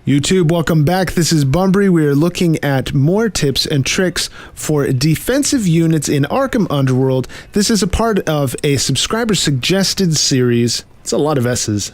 YouTube, welcome back. This is Bunbury. We are looking at more tips and tricks for defensive units in Arkham Underworld. This is a part of a subscriber suggested series. It's a lot of S's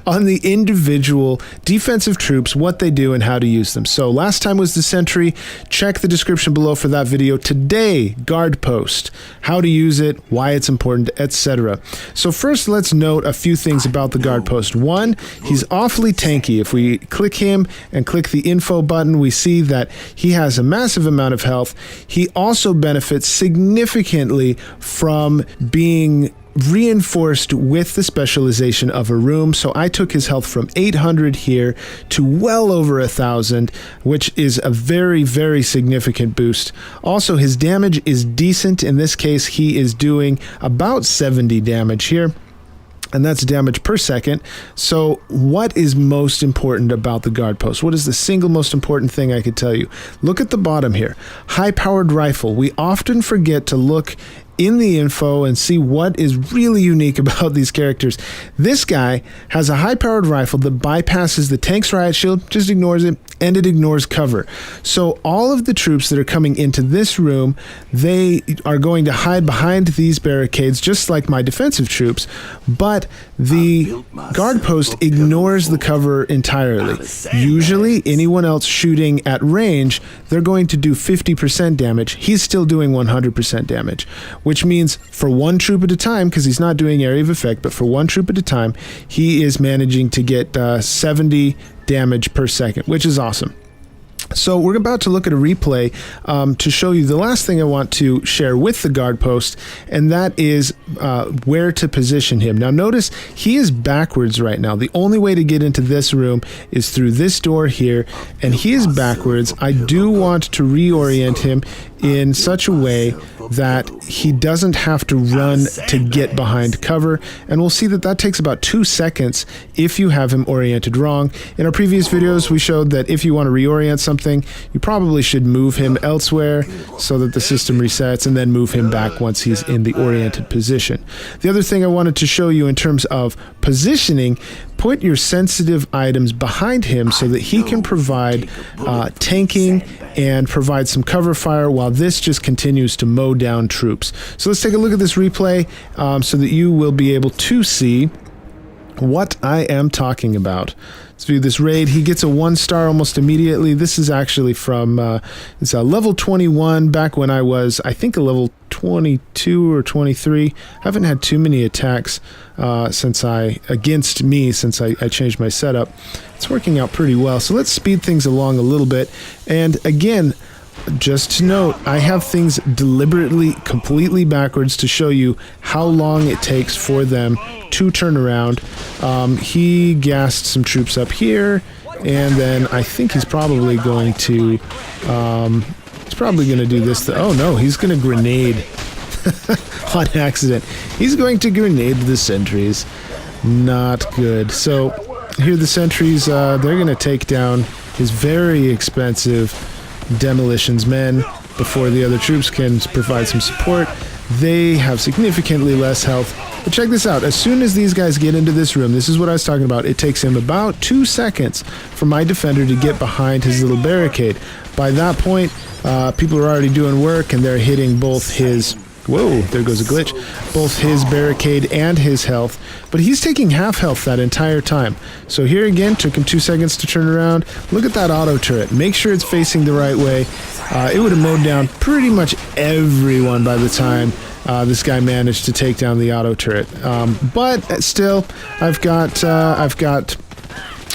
on the individual defensive troops, what they do and how to use them. So last time was the Sentry. Check the description below for that video. Today, Guard Post, how to use it, why it's important, etc. So first, let's note a few things about the Guard Post. One, he's awfully tanky. If we click him and click the info button, we see that he has a massive amount of health. He also benefits significantly from being reinforced with the specialization of a room. So I took his health from 800 here to well over 1,000, which is a very, very significant boost. Also, his damage is decent. In this case, he is doing about 70 damage here, and that's damage per second. So what is most important about the Guard Post? What is the single most important thing I could tell you? Look at the bottom here. High-powered rifle. We often forget to look in the info and see what is really unique about these characters. This guy has a high-powered rifle that bypasses the tank's riot shield, just ignores it, and it ignores cover. So all of the troops that are coming into this room, they are going to hide behind these barricades just like my defensive troops, but the Guard Post ignores the cover entirely. Usually anyone else shooting at range, they're going to do 50% damage. He's still doing 100% damage, which means for one troop at a time, because he's not doing area of effect, but for one troop at a time, he is managing to get 70 damage per second, which is awesome. So we're about to look at a replay to show you the last thing I want to share with the Guard Post, and that is where to position him. Now notice he is backwards right now. The only way to get into this room is through this door here, and he is backwards. I do want to reorient him in such a way that he doesn't have to run to get behind cover, and we'll see that that takes about 2 seconds if you have him oriented wrong. In our previous videos, we showed that if you want to reorient something, you probably should move him elsewhere so that the system resets, and then move him back once he's in the oriented position. The other thing I wanted to show you in terms of positioning, put your sensitive items behind him so that he can provide tanking and provide some cover fire while this just continues to mow down troops. So let's take a look at this replay so that you will be able to see what I am talking about. Let's view this raid. He gets a 1-star almost immediately. This is actually from it's a level 21 back when I was, I think, a level 22 or 23. I haven't had too many attacks against me since I changed my setup. It's working out pretty well. So let's speed things along a little bit. And again, just to note, I have things deliberately completely backwards to show you how long it takes for them to turn around. He gassed some troops up here, and then I think he's probably going to do this. Oh no, he's going to grenade on accident. He's going to grenade the sentries. Not good. So here the sentries, they're going to take down his very expensive demolitions men before the other troops can provide some support. They have significantly less health. But check this out. As soon as these guys get into this room, this is what I was talking about. It takes him about 2 seconds for my defender to get behind his little barricade. By that point, people are already doing work, and they're hitting both his... Whoa, there goes a glitch. Both his barricade and his health. But he's taking half health that entire time. So here again, took him 2 seconds to turn around. Look at that auto turret. Make sure it's facing the right way. It would have mowed down pretty much everyone by the time this guy managed to take down the auto turret. But still, I've got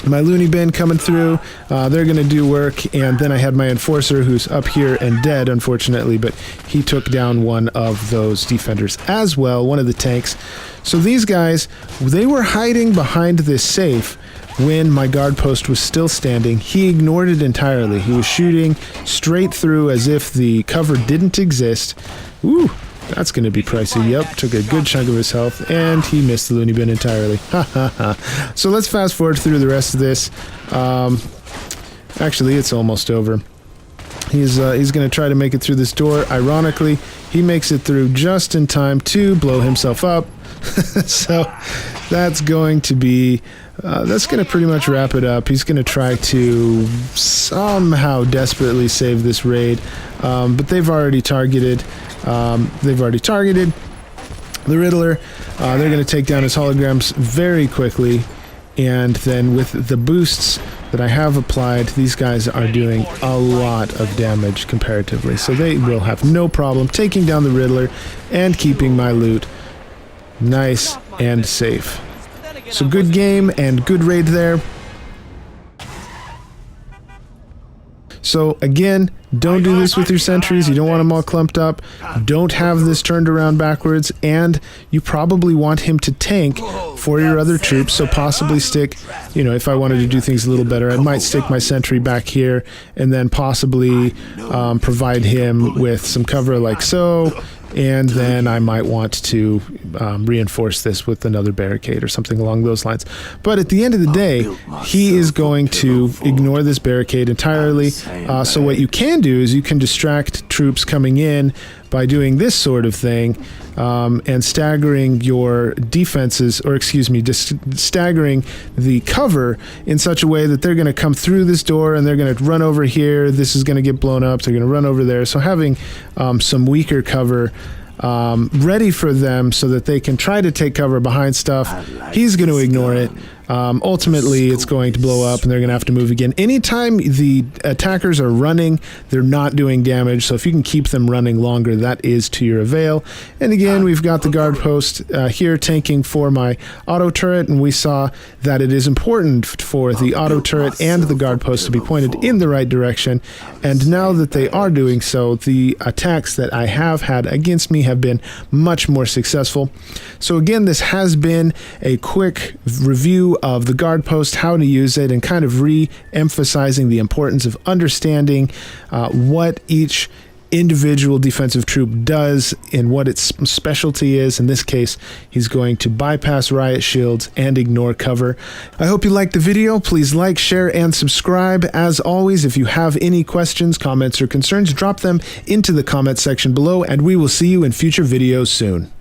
my loony bin coming through. They're going to do work, and then I had my enforcer who's up here and dead, unfortunately, but he took down one of those defenders as well, one of the tanks. So these guys, they were hiding behind this safe when my Guard Post was still standing. He ignored it entirely. He was shooting straight through as if the cover didn't exist. Ooh, that's going to be pricey. Yep, took a good chunk of his health, and he missed the loony bin entirely. Ha ha ha. So let's fast forward through the rest of this. Actually, it's almost over. He's going to try to make it through this door. Ironically, he makes it through just in time to blow himself up. So that's going to be that's going to pretty much wrap it up. He's going to try to somehow desperately save this raid, but they've already targeted the Riddler. They're going to take down his holograms very quickly, and then with the boosts that I have applied, these guys are doing a lot of damage comparatively, so they will have no problem taking down the Riddler and keeping my loot nice and safe. So good game and good raid there. So again, don't do this with your sentries. You don't want them all clumped up. Don't have this turned around backwards, and you probably want him to tank for your other troops, so possibly stick, you know, if I wanted to do things a little better, I might stick my sentry back here and then possibly provide him with some cover like so, and then I might want to reinforce this with another barricade or something along those lines. But at the end of the day, he is going to ignore this barricade entirely. So what you can do is you can distract troops coming in by doing this sort of thing, and staggering your defenses, or excuse me, staggering the cover in such a way that they're going to come through this door and they're going to run over here. This is going to get blown up. They're going to run over there. So having some weaker cover ready for them so that they can try to take cover behind stuff. He's going to ignore it. Ultimately, it's going to blow up and they're going to have to move again. Anytime the attackers are running, they're not doing damage. So if you can keep them running longer, that is to your avail. And again, we've got the guard post here tanking for my auto turret. And we saw that it is important for the auto turret and the guard post to be pointed in the right direction. And now that they are doing so, the attacks that I have had against me have been much more successful. So again, this has been a quick review of the guard post, how to use it, and kind of re-emphasizing the importance of understanding what each individual defensive troop does and what its specialty is. In this case, he's going to bypass riot shields and ignore cover. I hope you liked the video. Please like, share, and subscribe. As always, if you have any questions, comments, or concerns, drop them into the comment section below, and we will see you in future videos soon.